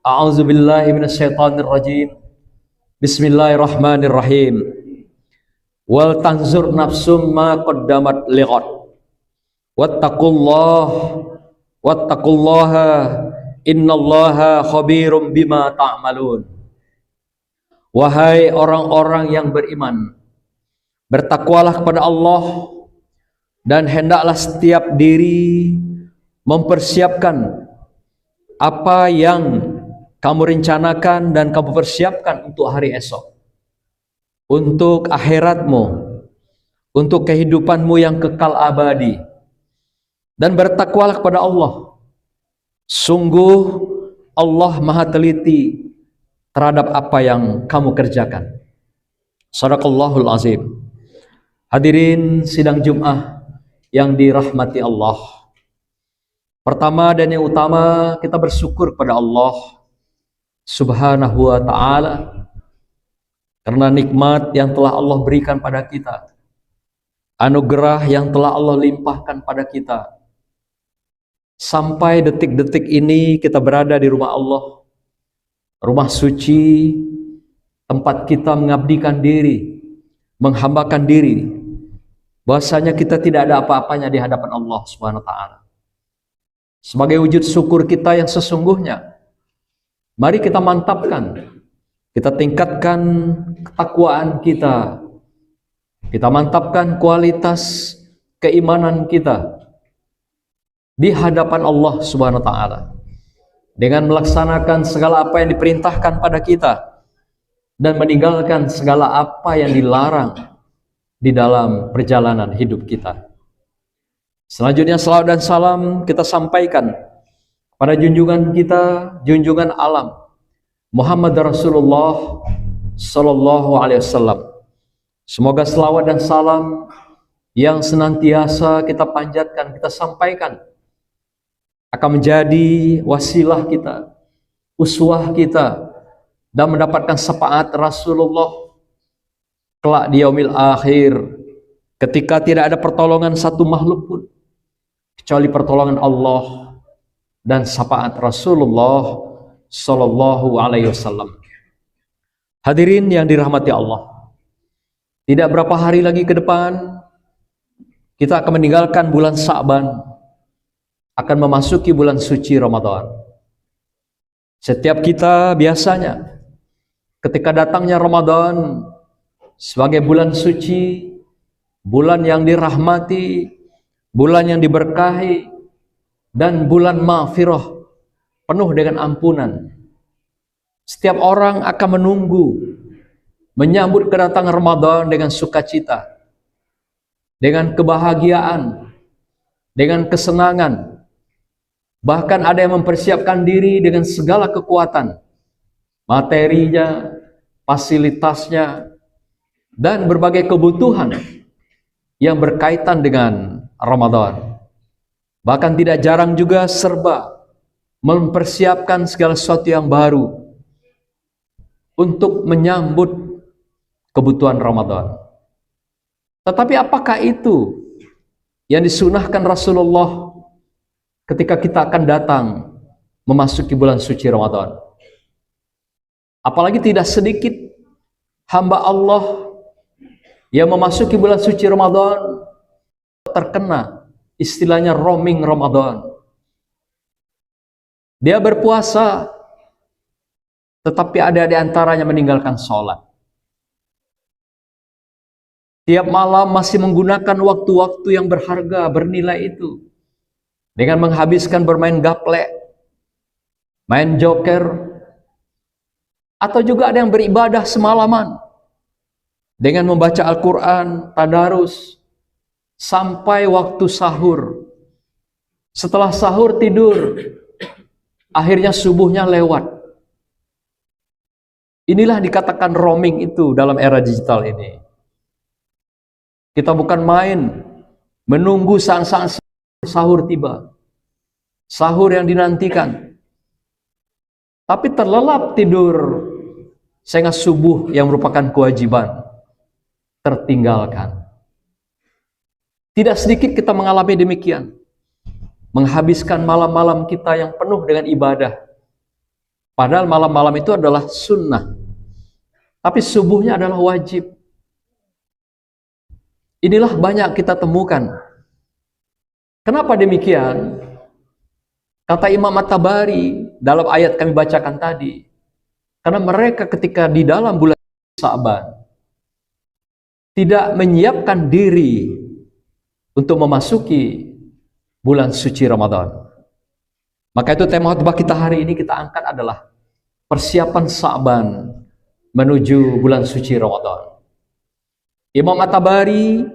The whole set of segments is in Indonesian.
A'udzubillahi minasyaitonirrajim. Bismillahirrahmanirrahim. Wal tanzur nafsum ma qaddamat liqad. Wattaqullah wattaqullaha innallaha khabirum bima ta'malun. Wahai orang-orang yang beriman, bertakwalah kepada Allah dan hendaklah setiap diri mempersiapkan apa yang kamu rencanakan dan kamu persiapkan untuk hari esok, untuk akhiratmu, untuk kehidupanmu yang kekal abadi. Dan bertakwalah kepada Allah. Sungguh Allah Maha teliti terhadap apa yang kamu kerjakan. Shadaqallahul azim. Hadirin sidang Jum'ah yang dirahmati Allah. Pertama dan yang utama, kita bersyukur kepada Allah Subhanahu wa ta'ala karena nikmat yang telah Allah berikan pada kita, anugerah yang telah Allah limpahkan pada kita. Sampai detik-detik ini kita berada di rumah Allah, rumah suci, tempat kita mengabdikan diri, menghambakan diri, bahwasanya kita tidak ada apa-apanya di hadapan Allah Subhanahu wa ta'ala. Sebagai wujud syukur kita yang sesungguhnya, mari kita mantapkan, kita tingkatkan ketakwaan kita, kita mantapkan kualitas keimanan kita di hadapan Allah Subhanahu wa ta'ala dengan melaksanakan segala apa yang diperintahkan pada kita dan meninggalkan segala apa yang dilarang di dalam perjalanan hidup kita. Selanjutnya salawat dan salam kita sampaikan pada junjungan kita, junjungan alam, Muhammad Rasulullah Sallallahu Alaihi Wasallam. Semoga selawat dan salam yang senantiasa kita panjatkan, kita sampaikan, akan menjadi wasilah kita, uswah kita, dan mendapatkan syafaat Rasulullah kelak di yaumil akhir, ketika tidak ada pertolongan satu makhluk pun kecuali pertolongan Allah dan syafaat Rasulullah Sallallahu Alaihi Wasallam. Hadirin yang dirahmati Allah, tidak berapa hari lagi ke depan kita akan meninggalkan bulan Sya'ban, akan memasuki bulan suci Ramadan. Setiap kita biasanya ketika datangnya Ramadan sebagai bulan suci, bulan yang dirahmati, bulan yang diberkahi, dan bulan maghfirah, penuh dengan ampunan. Setiap orang akan menunggu, menyambut kedatangan Ramadan dengan sukacita, dengan kebahagiaan, dengan kesenangan. Bahkan ada yang mempersiapkan diri dengan segala kekuatan, materinya, fasilitasnya, dan berbagai kebutuhan yang berkaitan dengan Ramadan. Bahkan tidak jarang juga serba mempersiapkan segala sesuatu yang baru untuk menyambut kebutuhan Ramadan. Tetapi apakah itu yang disunahkan Rasulullah ketika kita akan datang memasuki bulan suci Ramadan? Apalagi tidak sedikit hamba Allah yang memasuki bulan suci Ramadan terkena istilahnya roaming Ramadan. Dia berpuasa, tetapi ada di antaranya meninggalkan sholat. Tiap malam masih menggunakan waktu-waktu yang berharga, bernilai itu dengan menghabiskan bermain gaplek, main joker, atau juga ada yang beribadah semalaman dengan membaca Al-Quran, tadarus, sampai waktu sahur. Setelah sahur tidur, akhirnya subuhnya lewat. Inilah dikatakan roaming itu dalam era digital ini. Kita bukan main menunggu saat-saat sahur tiba, sahur yang dinantikan, tapi terlelap tidur sehingga subuh yang merupakan kewajiban tertinggalkan. Tidak sedikit kita mengalami demikian, menghabiskan malam-malam kita yang penuh dengan ibadah, Padahal malam-malam itu adalah sunnah, tapi subuhnya adalah wajib. Inilah banyak kita temukan. Kenapa demikian? Kata Imam At-Tabari dalam ayat kami bacakan tadi, karena mereka ketika di dalam bulan Sa'ban tidak menyiapkan diri untuk memasuki bulan suci Ramadan. Maka itu tema khutbah kita hari ini kita angkat adalah persiapan Sa'ban menuju bulan suci Ramadan. Imam At-Tabari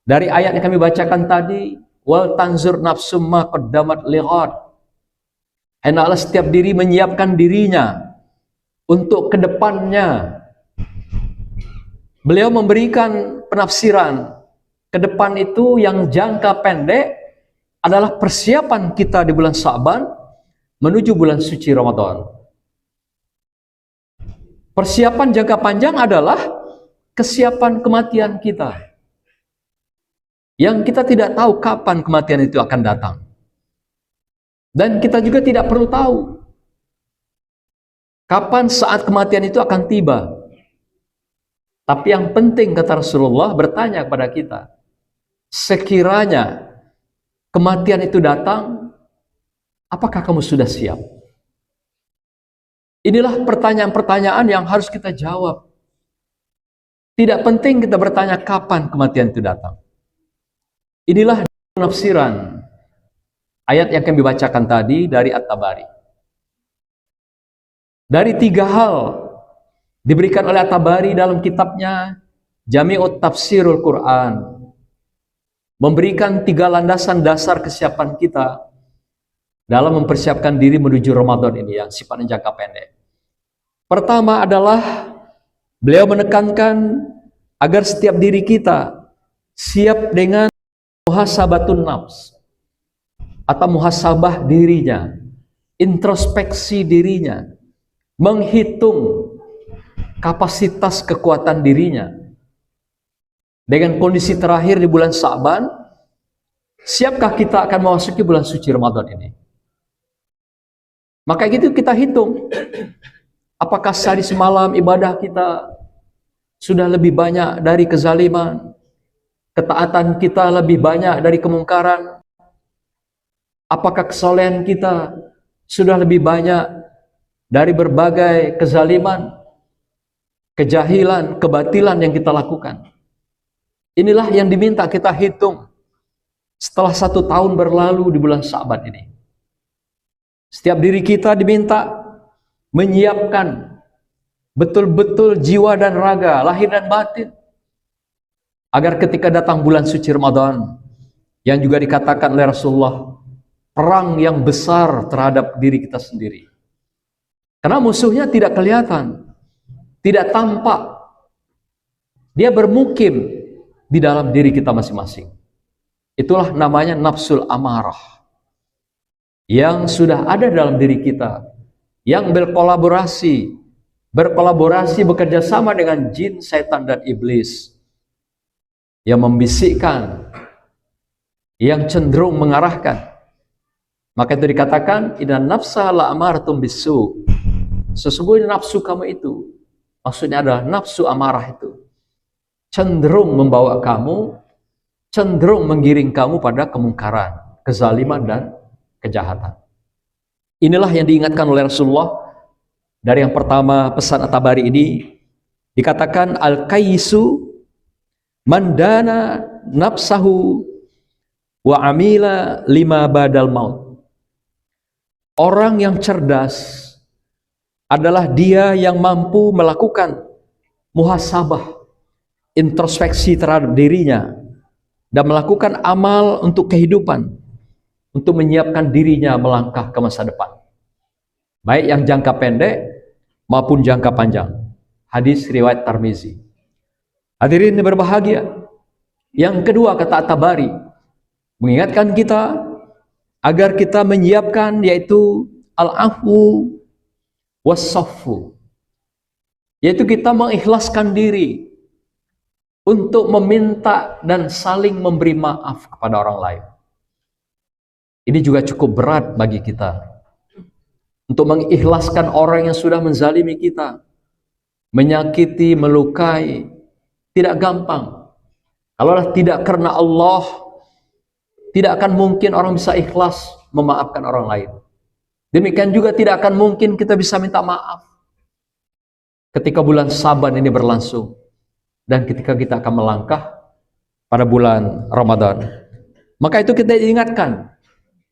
dari ayat yang kami bacakan tadi, wal tanzur nafsum ma qaddamat lighad. Hendaklah setiap diri menyiapkan dirinya untuk kedepannya. Beliau memberikan penafsiran ke depan itu yang jangka pendek adalah persiapan kita di bulan Sa'ban menuju bulan suci Ramadan. Persiapan jangka panjang adalah kesiapan kematian kita. Yang kita tidak tahu kapan kematian itu akan datang. Dan kita juga tidak perlu tahu kapan saat kematian itu akan tiba. Tapi yang penting, kata Rasulullah, bertanya kepada kita, sekiranya kematian itu datang, apakah kamu sudah siap? Inilah pertanyaan-pertanyaan yang harus kita jawab. Tidak penting kita bertanya kapan kematian itu datang. Inilah penafsiran ayat yang kami bacakan tadi dari At-Tabari. Dari 3 hal diberikan oleh At-Tabari dalam kitabnya Jami'ut Tafsirul Quran, memberikan 3 landasan dasar kesiapan kita dalam mempersiapkan diri menuju Ramadan ini yang sifatnya jangka pendek. Pertama adalah beliau menekankan agar setiap diri kita siap dengan muhasabatun nafs atau muhasabah dirinya, introspeksi dirinya, menghitung kapasitas kekuatan dirinya. Dengan kondisi terakhir di bulan Sa'ban, siapkah kita akan memasuki bulan suci Ramadan ini? Maka gitu kita hitung, apakah sehari semalam ibadah kita sudah lebih banyak dari kezaliman, ketaatan kita lebih banyak dari kemungkaran, apakah kesolehan kita sudah lebih banyak dari berbagai kezaliman, kejahilan, kebatilan yang kita lakukan. Inilah yang diminta kita hitung setelah 1 tahun berlalu di bulan Sa'ban ini. Setiap diri kita diminta menyiapkan betul-betul jiwa dan raga, lahir dan batin, agar ketika datang bulan suci Ramadan, yang juga dikatakan oleh Rasulullah, perang yang besar terhadap diri kita sendiri. Karena musuhnya tidak kelihatan, tidak tampak. Dia bermukim di dalam diri kita masing-masing. Itulah namanya nafsul amarah yang sudah ada dalam diri kita, yang berkolaborasi bekerja sama dengan jin, setan, dan iblis, yang membisikkan, yang cenderung mengarahkan. Maka itu dikatakan, inna nafsa la'amartum bisu. Sesungguhnya nafsu kamu itu, maksudnya adalah nafsu amarah itu, cenderung membawa kamu, cenderung menggiring kamu pada kemungkaran, kezaliman, dan kejahatan. Inilah yang diingatkan oleh Rasulullah dari yang pertama pesan At-Tabari ini. Dikatakan al-kayyisu mandana nafsahu wa amila lima badal maut. Orang yang cerdas adalah dia yang mampu melakukan muhasabah, introspeksi terhadap dirinya, dan melakukan amal untuk kehidupan, untuk menyiapkan dirinya melangkah ke masa depan, baik yang jangka pendek maupun jangka panjang. Hadis riwayat Tirmizi. Hadirin berbahagia, yang kedua kata At-Tabari mengingatkan kita agar kita menyiapkan, yaitu al-afu was-saffu, yaitu kita mengikhlaskan diri untuk meminta dan saling memberi maaf kepada orang lain. Ini juga cukup berat bagi kita. untuk mengikhlaskan orang yang sudah menzalimi kita, menyakiti, melukai, tidak gampang. Kalaulah tidak karena Allah, tidak akan mungkin orang bisa ikhlas memaafkan orang lain. Demikian juga tidak akan mungkin kita bisa minta maaf ketika bulan Saban ini berlangsung dan ketika kita akan melangkah pada bulan Ramadan. Maka itu kita ingatkan.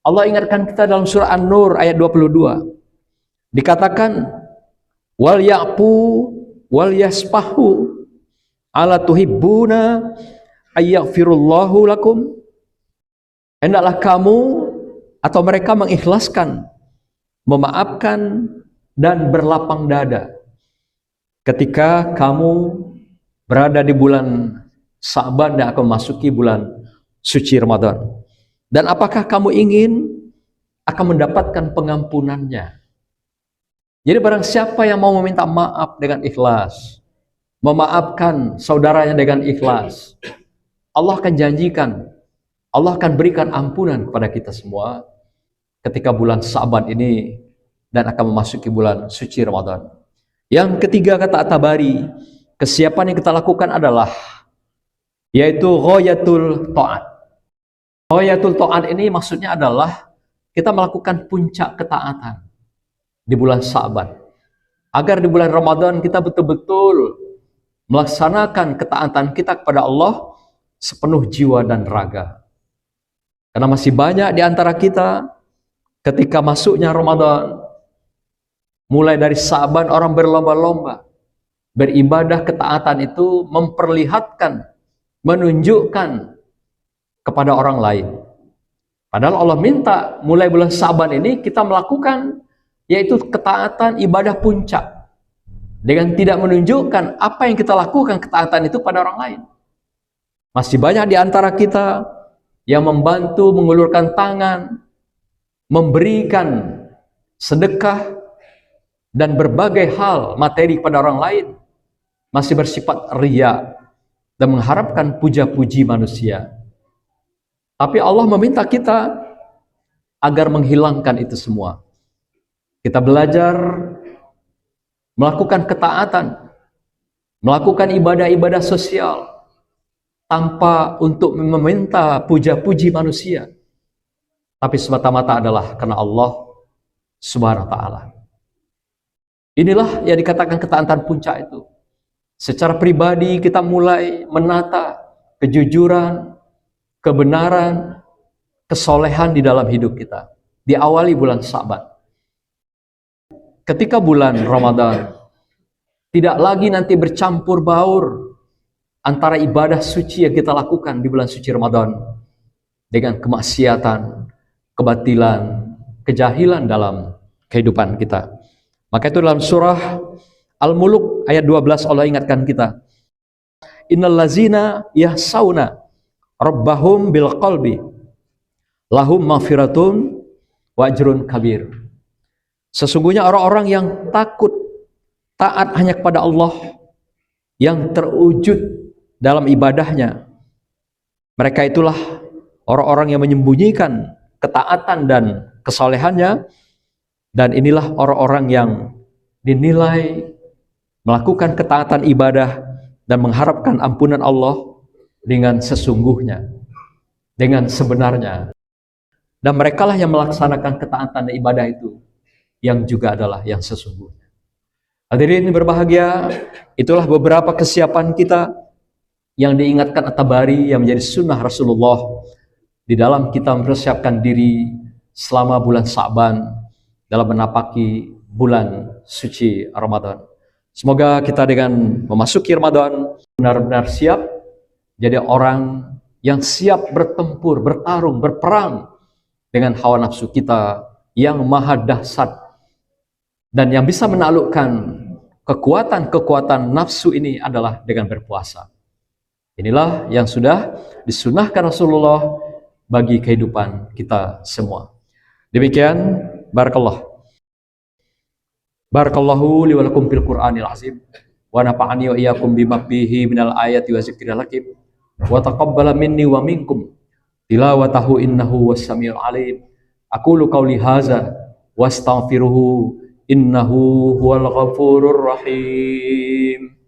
Allah ingatkan kita dalam surah An-Nur ayat 22. Dikatakan wal ya'fu wal yaspahu ala tuhibbuna ayyaghfirullahu lakum. Hendaklah kamu atau mereka mengikhlaskan, memaafkan dan berlapang dada ketika kamu berada di bulan Sa'ban dan akan memasuki bulan suci Ramadan. Dan apakah kamu ingin akan mendapatkan pengampunannya? Jadi barang siapa yang mau meminta maaf dengan ikhlas, memaafkan saudaranya dengan ikhlas, Allah akan janjikan, Allah akan berikan ampunan kepada kita semua ketika bulan Sa'ban ini dan akan memasuki bulan suci Ramadan. Yang ketiga, kata At-Tabari, kesiapan yang kita lakukan adalah yaitu ghayatul ta'at. Ghayatul ta'at ini maksudnya adalah kita melakukan puncak ketaatan di bulan Sa'ban, agar di bulan Ramadan kita betul-betul melaksanakan ketaatan kita kepada Allah sepenuh jiwa dan raga. Karena masih banyak di antara kita ketika masuknya Ramadan, mulai dari Sa'ban orang berlomba-lomba beribadah, ketaatan itu memperlihatkan, menunjukkan kepada orang lain. Padahal Allah minta mulai bulan Sa'ban ini kita melakukan yaitu ketaatan ibadah puncak dengan tidak menunjukkan apa yang kita lakukan ketaatan itu pada orang lain. Masih banyak di antara kita yang membantu mengulurkan tangan, memberikan sedekah dan berbagai hal materi kepada orang lain, masih bersifat riya dan mengharapkan puja-puji manusia. Tapi Allah meminta kita agar menghilangkan itu semua. Kita belajar melakukan ketaatan, melakukan ibadah-ibadah sosial tanpa untuk meminta puja-puji manusia, tapi semata-mata adalah karena Allah Subhanahu wa Ta'ala. Inilah yang dikatakan ketaatan puncak itu. Secara pribadi kita mulai menata kejujuran, kebenaran, kesolehan di dalam hidup kita. Diawali bulan Sa'ban. Ketika bulan Ramadan, tidak lagi nanti bercampur baur antara ibadah suci yang kita lakukan di bulan suci Ramadan dengan kemaksiatan, kebatilan, kejahilan dalam kehidupan kita. Maka itu dalam surah Al-Muluk ayat 12 Allah ingatkan kita, innal lazina yahsauna rabbahum bil qalbi lahum maghfiratun wa ajrun kabir. Sesungguhnya orang-orang yang takut taat hanya kepada Allah, yang terwujud dalam ibadahnya, mereka itulah orang-orang yang menyembunyikan ketaatan dan kesolehannya, dan inilah orang-orang yang dinilai melakukan ketaatan ibadah dan mengharapkan ampunan Allah dengan sesungguhnya, dengan sebenarnya. Dan merekalah yang melaksanakan ketaatan dan ibadah itu yang juga adalah yang sesungguhnya. Hadirin berbahagia, itulah beberapa kesiapan kita yang diingatkan At-Tabari yang menjadi sunnah Rasulullah di dalam kita mempersiapkan diri selama bulan Sa'ban dalam menapaki bulan suci Ramadan. Semoga kita dengan memasuki Ramadan benar-benar siap jadi orang yang siap bertempur, bertarung, berperang dengan hawa nafsu kita yang maha dahsyat dan yang bisa menaklukkan kekuatan-kekuatan nafsu ini adalah dengan berpuasa. Inilah yang sudah disunahkan Rasulullah bagi kehidupan kita semua. Demikian, barakallah. Barakallahu li wa lakum fil Qur'anil azim wa nafa'ani wa iyyakum bima fihi minal ayati wa dzikril hakim wa taqabbala minni wa minkum tilawatahu innahu was-sami'ul alim. Aqulu qawli hadza wastaghfiruhu innahu huwal ghafurur rahim.